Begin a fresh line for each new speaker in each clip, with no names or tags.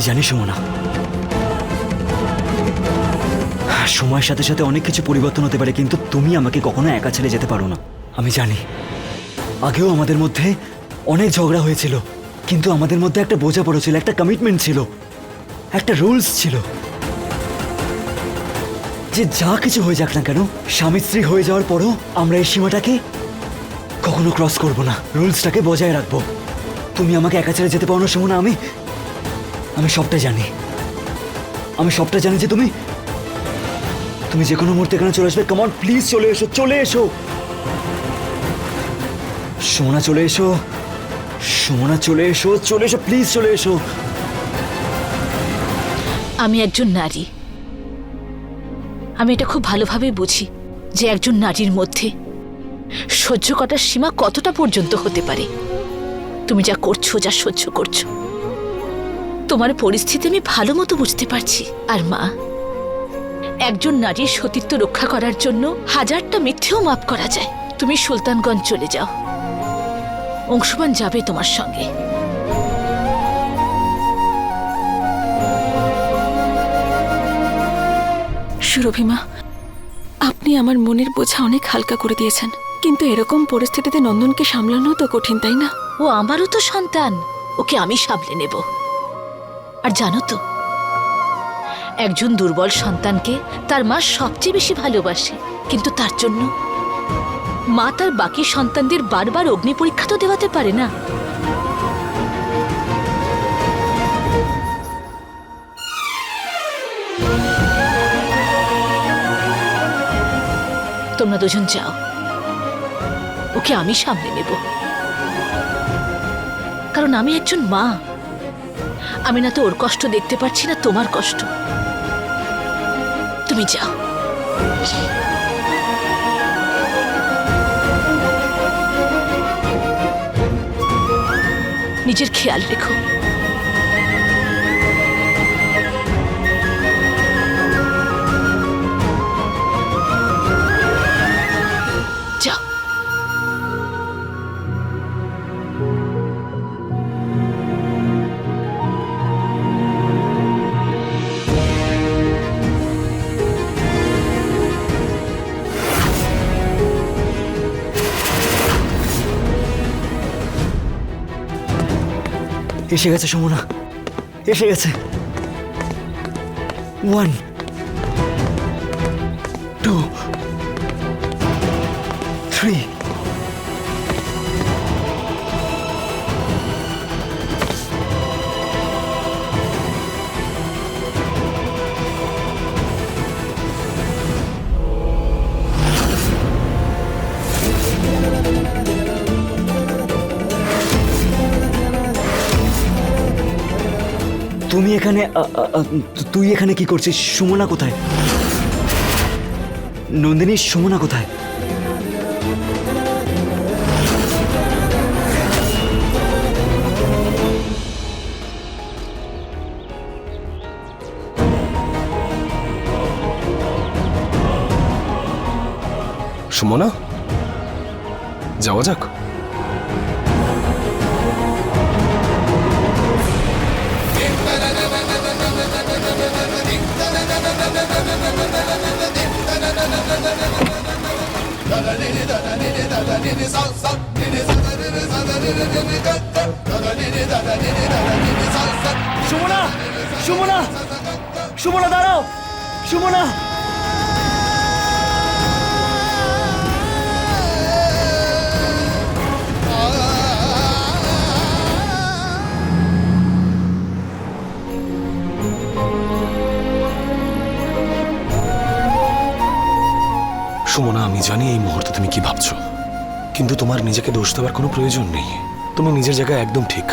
জানি সুমনা, সময়ের সাথে সাথে অনেক কিছু পরিবর্তন হতে পারে, কিন্তু তুমি আমাকে কখনো একা ছেড়ে যেতে পারো না। আমি জানি আগেও আমাদের মধ্যে অনেক ঝগড়া হয়েছিল, কিন্তু আমাদের মধ্যে একটা বোঝাপড়া ছিল, একটা কমিটমেন্ট ছিল, একটা রুলস ছিল যে যা কিছু হয়ে যাক না কেন, স্বামী স্ত্রী হয়ে যাওয়ার পরও আমরা এই সীমাটাকে কখনো ক্রস করব না, রুলসটাকে বজায় রাখবো। তুমি আমাকে একা ছেড়ে যেতে পারো না সুমনা। আমি সবটা জানি। আমি সবটা জানি যে তুমি যে কোনো মুহূর্তে এখানে চলে আসবে। কাম অন প্লিজ, চলে এসো, চলে এসো সুমনা, চলে এসো সুমনা, চলে এসো, চলে এসো প্লিজ, চলে এসো।
আমি একজন নারী, আমি এটা খুব ভালোভাবে বুঝি যে একজন নারীর মধ্যে সহ্য করার সীমা কতটা পর্যন্ত হতে পারে। তুমি যা করছো, যা সহ্য করছো, তোমার পরিস্থিতি আমি ভালো মতো বুঝতে পারছি। আর মা, একজন নারীর সতীত্ব রক্ষা করার জন্য হাজারটা মিথ্যেও মাপ করা যায়। তুমি সুলতানগঞ্জ চলে যাও, অংশুমান যাবে তোমার সঙ্গে।
সুরভিমা, আপনি আমার মনের বোঝা অনেক হালকা করে দিয়েছেন, কিন্তু এরকম পরিস্থিতিতে নন্দনকে সামলানো তো কঠিন, তাই না?
ও আমারও তো সন্তান, ওকে আমি সামলে নেব। আর জানো তো, একজন দুর্বল সন্তানকে তার মা সবচেয়ে বেশি ভালোবাসে, কিন্তু তার জন্য মা তার বাকি সন্তানদের বারবার অগ্নি পরীক্ষা তো দেওয়াতে পারে না। তোমরা দুজন যাও, ওকে আমি সামলে নেব। কারণ আমি একজন মা, আমি না তো ওর কষ্ট দেখতে পারছি, না তোমার কষ্ট। তুমি যাও। নিজের খেয়াল রেখো। যাও।
এসে গেছে সুমনা, এসে গেছে। 1 2 3। তুমি এখানে, তুই এখানে কি করছিস? সুমনা কোথায়? নন্দিনী, সুমনা কোথায়?
সুমনা, যাওয়া যাক।
সুমনা, সুমনা, সুমনা দাঁড়াও, সুমনা।
সুমনা, আমি জানি এই মুহূর্তে তুমি কি ভাবছো, কিন্তু তোমার নিজেকে দোষ দেওয়ার কোনো প্রয়োজন নেই। তুমি নিজের জায়গায় একদম ঠিক।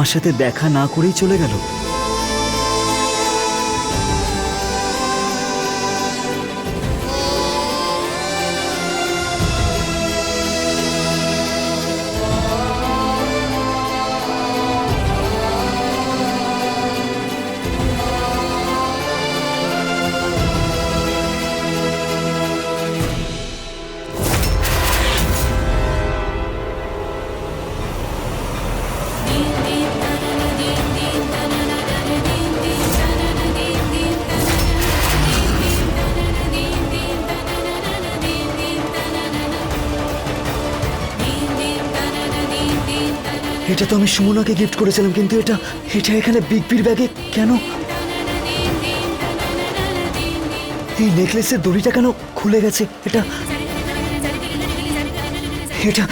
আমার সাথে দেখা না করেই চলে গেল। এটা তো আমি সুমনাকে গিফট করেছিলাম, কিন্তু এটা এটা এখানে বিগ বির ব্যাগে কেন? এই নেকলেসের দড়িটা কেন খুলে গেছে? এটা এটা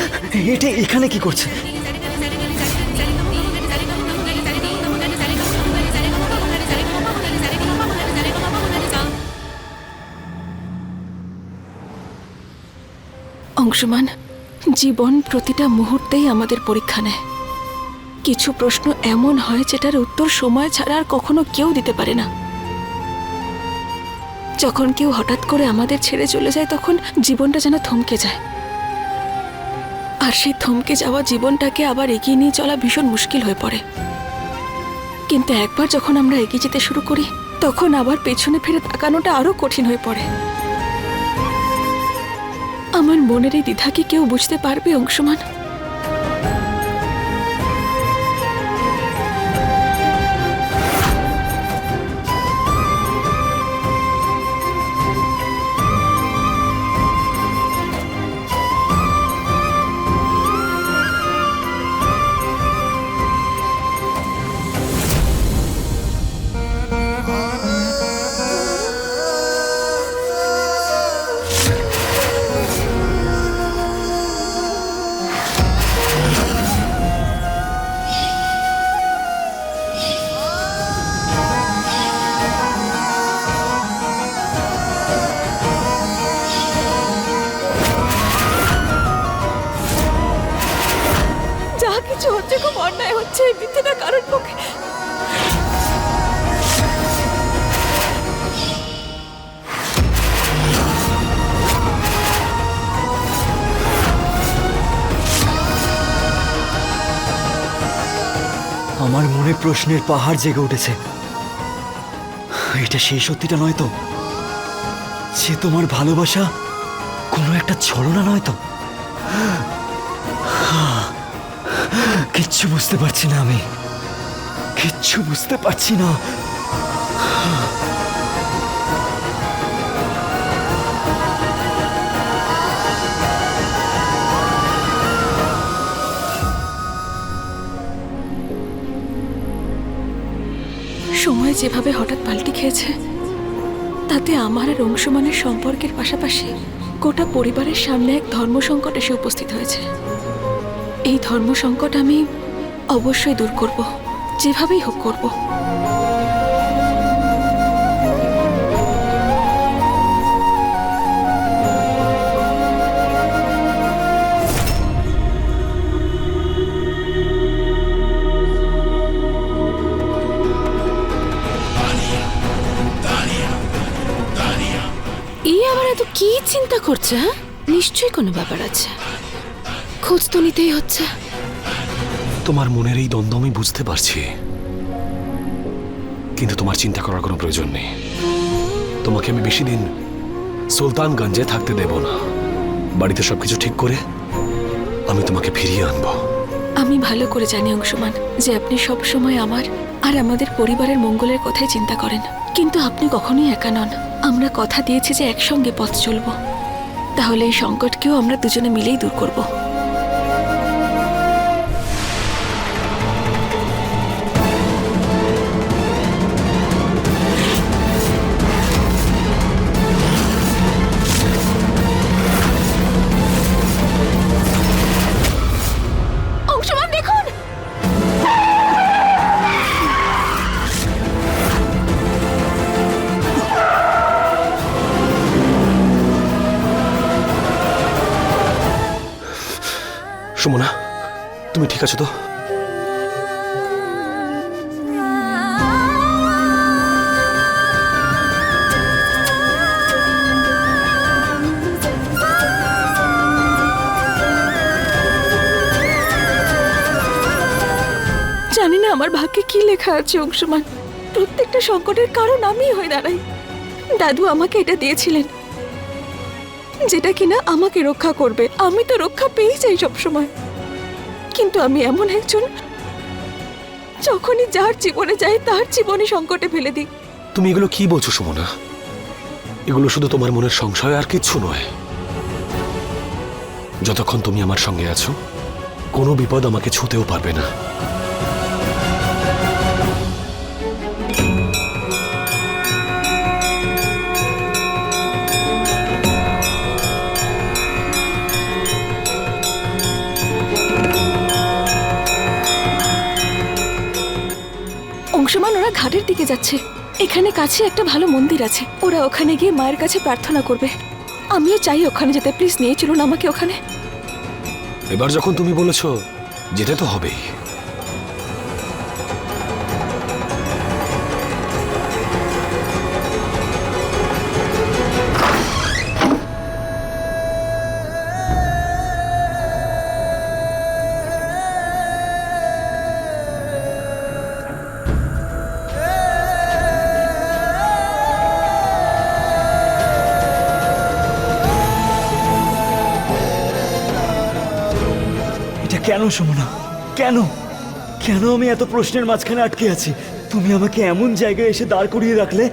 এটা এখানে কি করছে?
অংশমান, জীবন প্রতিটা মুহূর্তেই আমাদের পরীক্ষা নেয়। কিছু প্রশ্ন এমন হয় যেটার উত্তর সময় ছাড়া আর কখনো কেউ দিতে পারে না। যখন কেউ হঠাৎ করে আমাদের ছেড়ে চলে যায় তখন জীবনটা যেন থমকে যায়, আর সেই থমকে যাওয়া জীবনটাকে আবার এগিয়ে নিয়ে চলা ভীষণ মুশকিল হয়ে পড়ে। কিন্তু একবার যখন আমরা এগিয়ে যেতে শুরু করি তখন আবার পেছনে ফিরে তাকানোটা আরো কঠিন হয়ে পড়ে। আমার মনের এই দ্বিধা কি কেউ বুঝতে পারবে অংশমান? যা কিছু হচ্ছে খুব অন্যায় হচ্ছে, এই মিথ্যেটা কারোর পক্ষে।
আমার মনে প্রশ্নের পাহাড় জেগে উঠেছে। এটা সেই সত্যিটা নয় তো? যে তোমার ভালোবাসা কোনো একটা ছলনা নয় তো? কিচ্ছু বুঝতে পারছি না, আমি কিচ্ছু বুঝতে পারছি না।
সময় যেভাবে হঠাৎ পাল্টে খেয়েছে তাতে আমার আর অংশমানের সম্পর্কের পাশাপাশি গোটা পরিবারের সামনে এক ধর্ম সংকট এসে উপস্থিত হয়েছে। এই ধর্ম সংকট আমি অবশ্যই দূর করব, যেভাবেই হোক করব।
এই আবার এত কি চিন্তা করছে? হ্যাঁ, নিশ্চয়ই কোনো ব্যাপার আছে, খোঁজ তো নিতেই হচ্ছে।
তোমার মনের এই দ্বন্দ্ব আমি বুঝতে পারছি, কিন্তু তোমার চিন্তা করার কোনো প্রয়োজন নেই। তোমাকে আমি বেশি দিন সুলতানগঞ্জে থাকতে দেব না। বাড়িতে সবকিছু ঠিক করে আমি তোমাকে ফিরিয়ে আনবো।
আমি ভালো করে জানি অংশমান যে আপনি সব সময় আমার আর আমাদের পরিবারের মঙ্গলের কথাই চিন্তা করেন, কিন্তু আপনি কখনোই একা নন। আমরা কথা দিয়েছি যে একসঙ্গে পথ চলব, তাহলে এই সংকটকেও আমরা দুজনে মিলেই দূর করব। অংশমান দেখুন,
সুমনা, তুমি ঠিক আছো তো?
আমার ভাগ্যে কি লেখা আছে অংশমান? প্রত্যেকটা সংকটের কারণ আমিই হয়ে দাঁড়াই। দাদু আমাকে এটা দিয়েছিলেন, যেটা কিনা আমাকে রক্ষা করবে। আমি তো রক্ষা পেয়েই যাই সবসময়, কিন্তু আমি এমন একজন যখনই যার জীবনে যাই তার জীবনে সংকটে ফেলে দিই।
তুমি এগুলো কি বলছো সুমনা? এগুলো শুধু তোমার মনের সংশয় আর কিচ্ছু নয়। যতক্ষণ তুমি আমার সঙ্গে আছো, কোনো বিপদ আমাকে ছুঁতেও পারবে না।
অংশমান, ওরা ঘাটের দিকে যাচ্ছে। এখানে কাছে একটা ভালো মন্দির আছে, ওরা ওখানে গিয়ে মায়ের কাছে প্রার্থনা করবে। আমিও চাই ওখানে যেতে। প্লিজ নিয়ে চলুন আমাকে ওখানে।
এবার যখন তুমি বলেছ, যেতে তো হবেই।
এটা কেন সুমনা? কেন কেন আমি এত প্রশ্নের মাঝখানে আটকে আছি? তুমি আমাকে এমন জায়গায় এসে দাঁড় করিয়ে রাখলে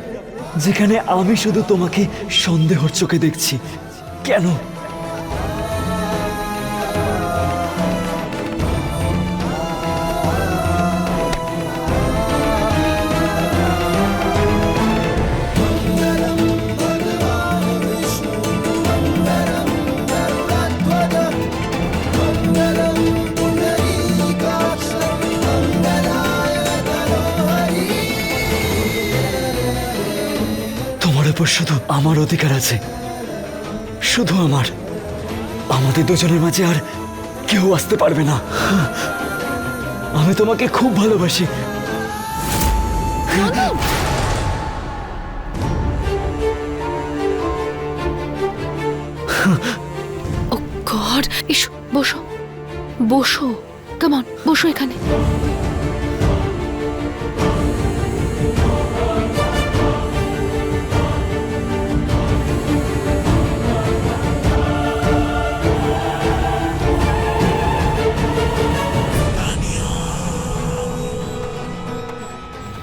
যেখানে আমি শুধু তোমাকে সন্দেহর চোখে দেখছি। কেন? তোমার উপর শুধু আমার অধিকার আছে, শুধু আমার। আমাদের দুজনের মাঝে আর কেউ আসতে পারবে না। আমি তোমাকে খুব ভালোবাসি।
ও গড, এসো বসো, বসো, কাম অন, বসো এখানে।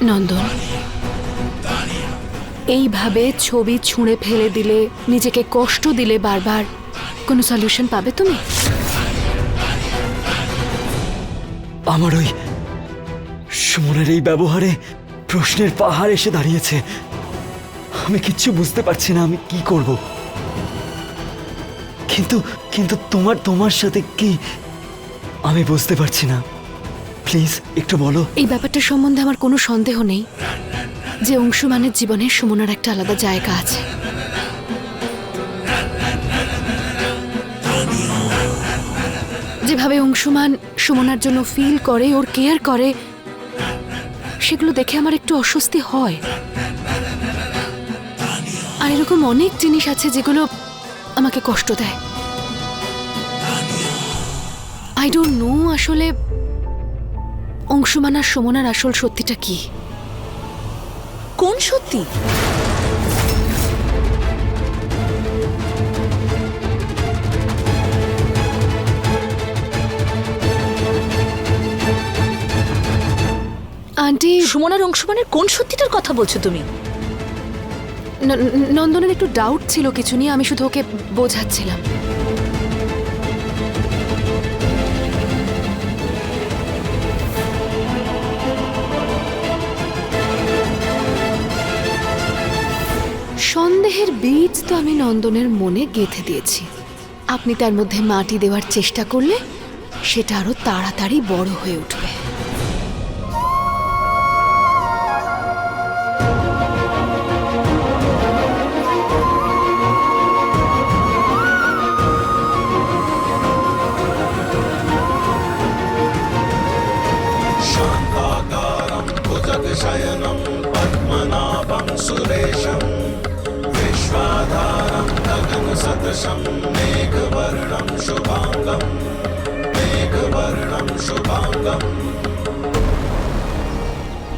নন্দন, এইভাবে ছবি ছুঁড়ে ফেলে দিলে, নিজেকে কষ্ট দিলে বারবার, কোনো সলিউশন পাবে তুমি?
আমার ওই সুমনের এই ব্যবহারে প্রশ্নের পাহাড় এসে দাঁড়িয়েছে। আমি কিচ্ছু বুঝতে পারছি না আমি কি করব। কিন্তু কিন্তু তোমার সাথে কি আমি বুঝতে পারছি না। প্লিজ একটু বলো।
এই ব্যাপারটা সম্বন্ধে আমার কোনো সন্দেহ নেই যে অংশুমানের জীবনে সুমনার একটা আলাদা জায়গা আছে। যেভাবে অংশুমান সুমনার জন্য ফিল করে, ওর কেয়ার করে, সেগুলো দেখে আমার একটু অস্বস্তি হয়। আর এরকম অনেক জিনিস আছে যেগুলো আমাকে কষ্ট দেয়। আই ডোন্ট নো আসলে অংশুমান আর সুমনার আসল সত্যিটা কি।
কোন সত্যি?
আন্টি,
সুমনার অংশমানের কোন সত্যিটার কথা বলছো তুমি?
নন্দনের একটু ডাউট ছিল কিছু নিয়ে, আমি শুধু ওকে বোঝাচ্ছিলাম। সন্দেহের বীজ তো আমি নন্দনের মনে গেঁথে দিয়েছি। আপনি তার মধ্যে মাটি দেওয়ার চেষ্টা করলে সেটা আরো তাড়াতাড়ি বড় হয়ে উঠবে।
शयनं पद्मनाभं सुरेशं विश्वाधारं गगनसदृशं मेघवर्णं शुभाङ्गं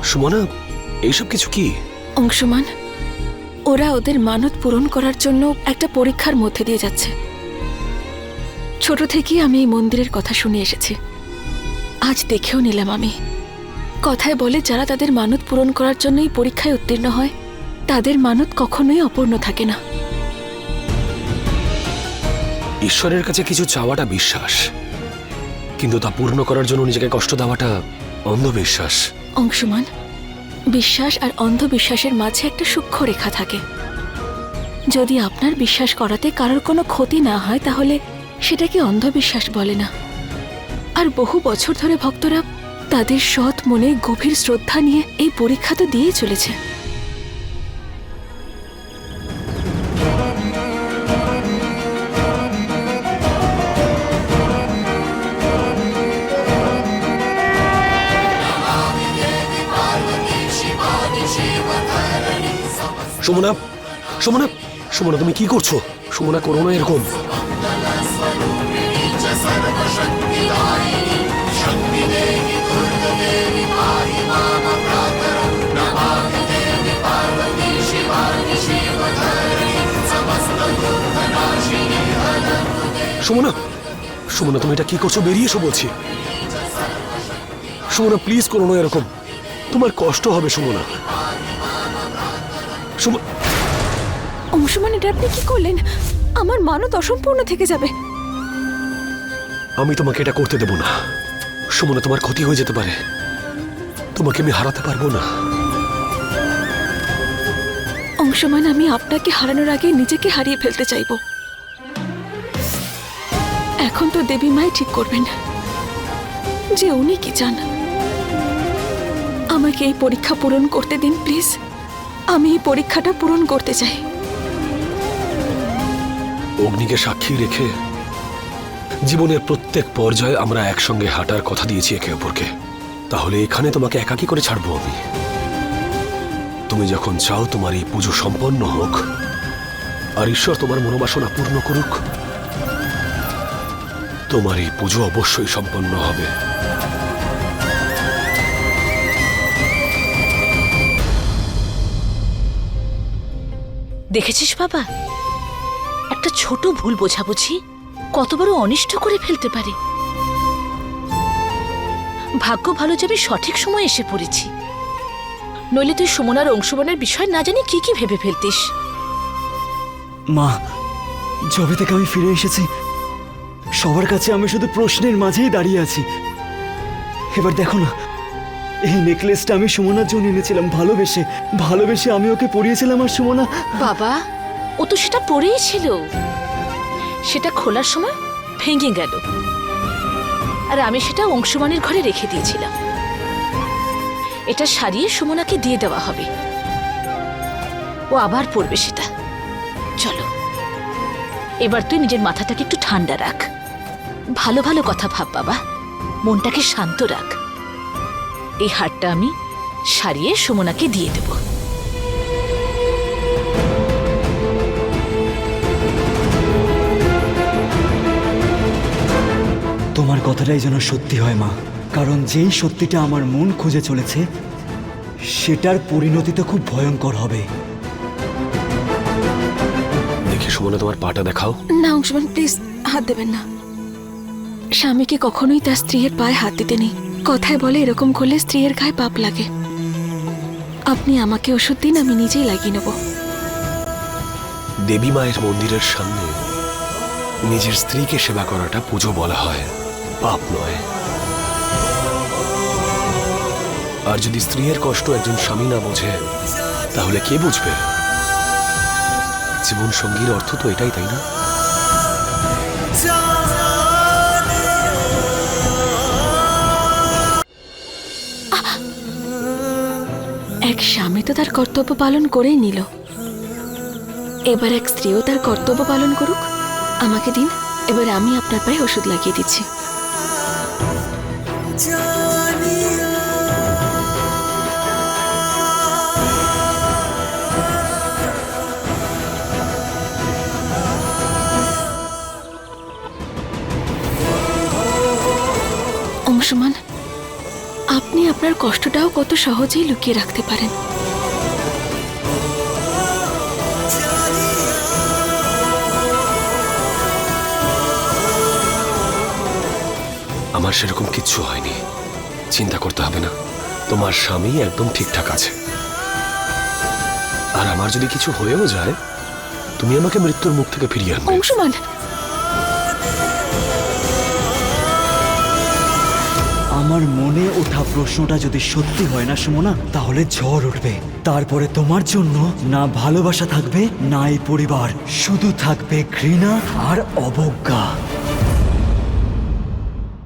সুমনা, এইসব কিছু কি?
অংশমান, ওরা ওদের মানত পূরণ করার জন্য একটা পরীক্ষার মধ্যে দিয়ে যাচ্ছে। ছোট থেকেই আমি এই মন্দিরের কথা শুনে এসেছি, আজ দেখেও নিলাম আমি। কথায় বলে যারা তাদের মানত পূরণ করার জন্য এই পরীক্ষায় উত্তীর্ণ হয় তাদের মানত কখনোই অপূর্ণ থাকে না।
ঈশ্বরের কাছে কিছু চাওয়াটা বিশ্বাস, কিন্তু তা পূর্ণ করার জন্য নিজেকে কষ্ট দেওয়াটা অন্ধবিশ্বাস।
অংশমান, বিশ্বাস আর অন্ধবিশ্বাসের মাঝে একটা সূক্ষ্ম রেখা থাকে। যদি আপনার বিশ্বাস করাতে কারোর কোনো ক্ষতি না হয় তাহলে সেটাকে অন্ধবিশ্বাস বলে না। আর বহু বছর ধরে ভক্তরা তাদের সৎ মনে গভীর শ্রদ্ধা নিয়ে এই পরীক্ষা তো দিয়েই চলেছে।
সুমনা, সুমনা, সুমনা, তুমি কি করছো? সুমনা, করো না এরকম। সুমনা, সুমনা, তুমি এটা কি করছো? বেরিয়ে এসো বলছি। সুমনা, প্লিজ করো না এরকম, তোমার কষ্ট হবে। সুমনা,
অংশমান, এটা আপনি কি করলেন? আমার মানত অসম্পূর্ণ থেকে যাবে।
আমি তোমাকে এটা করতে দেব না। সুমনা, তোমার ক্ষতি হয়ে যেতে পারে, তোমাকে আমি হারাতে পারবো না।
অংশমান, আমি আপনাকে হারানোর আগে নিজেকে হারিয়ে ফেলতে চাইব। এখন তো দেবী মাই ঠিক করবেন যে উনি কি চান। আমাকে এই পরীক্ষা পূরণ করতে দিন প্লিজ। আমি এই পরীক্ষাটা পূরণ করতে চাই।
অগ্নিকে সাক্ষী রেখে জীবনের প্রত্যেক পর্যায়ে আমরা একসঙ্গে হাঁটার কথা দিয়েছি একে অপরকে। তাহলে এখানে তোমাকে একাকী করে ছাড়বো আমি? তুমি যখন চাও তোমার এই পুজো সম্পন্ন হোক আর ঈশ্বর তোমার মনোবাসনা পূর্ণ করুক, তোমার এই পুজো অবশ্যই সম্পন্ন হবে।
দেখেছিস বাবা, একটা ছোট ভুল বোঝাবুঝি কত বড় অনিষ্ট করে ফেলতে পারে। ভাগ্য ভালো যে আমি সঠিক সময় এসে পড়েছি, নইলে তুই সুমনার অংশমানের বিষয় না জানি কি কি ভেবে ফেলতিস।
মা, যবে থেকে আমি ফিরে এসেছি সবার কাছে আমি শুধু প্রশ্নের মাঝেই দাঁড়িয়ে আছি। এবার দেখো না, এই নেকলেসটা আমি সুমনার জন্য এনেছিলাম। ভালোবেসে ভালোবেসে আমি ওকে পরিয়েছিলাম, আর সুমনা
বাবা, ও তো সেটা পরেই ছিল, সেটা খোলার সময় ভেঙে গেল, আর আমি সেটা অংশমানের ঘরে রেখে দিয়েছিলাম। এটা সারিয়ে সুমনাকে দিয়ে দেওয়া হবে, ও আবার পরবে সেটা। চলো, এবার তুই নিজের মাথাটাকে একটু ঠান্ডা রাখ, ভালো ভালো কথা ভাব বাবা, মনটাকে শান্ত রাখ। এই হারটা আমি সারিয়ে সুমনাকে দিয়ে দেব।
তোমার কথাটাই যেন সত্যি হয় মা, কারণ যেই সত্যিটা আমার মন খুঁজে চলেছে সেটার পরিণতি তো খুব ভয়ঙ্কর হবে।
দেখি সুমনা, তোমার পাটা দেখাও।
না অংশমান, প্লিজ হাত দেবেন না। স্বামীকে কখনোই তার স্ত্রীর পায়ে হাত দিতে নেই। কথায় বলে এরকম করলে স্ত্রীর গায়ে পাপ লাগে। আপনি আমাকে ওষুধ দিন, আমি নিজেই লাগিয়ে নেব।
দেবী মায়ের মন্দিরের সামনে নিজের স্ত্রীকে সেবা করাটা পুজো বলা হয়, পাপ নয়। আর যদি স্ত্রীর কষ্ট একজন স্বামী না বোঝে তাহলে কে বুঝবে? জীবন সঙ্গীর অর্থ তো এটাই, তাই না?
এক স্বামী তো তার কর্তব্য পালন করেই নিল, এবার এক স্ত্রীও তার কর্তব্য পালন করুক। আমাকে দিন, এবার আমি আপনার পায়ে ওষুধ লাগিয়ে দিচ্ছি। অংশমান, আপনি আপনার কষ্টটাও কত সহজেই লুকিয়ে রাখতে পারেন।
আমার সেরকম কিচ্ছু হয়নি, চিন্তা করতে হবে না। তোমার স্বামী একদম ঠিকঠাক আছে। আর আমার যদি কিছু হয়েও যায়, তুমি আমাকে মৃত্যুর মুখ থেকে ফিরিয়ে আনবে।
অংশুমান,
আমার মনে ওঠা প্রশ্নটা যদি সত্যি হয় না সুমনা, তাহলে ঝড় উঠবে। তারপরে তোমার জন্য না ভালোবাসা থাকবে, না এই পরিবার, শুধু থাকবে ঘৃণা আর অবজ্ঞা।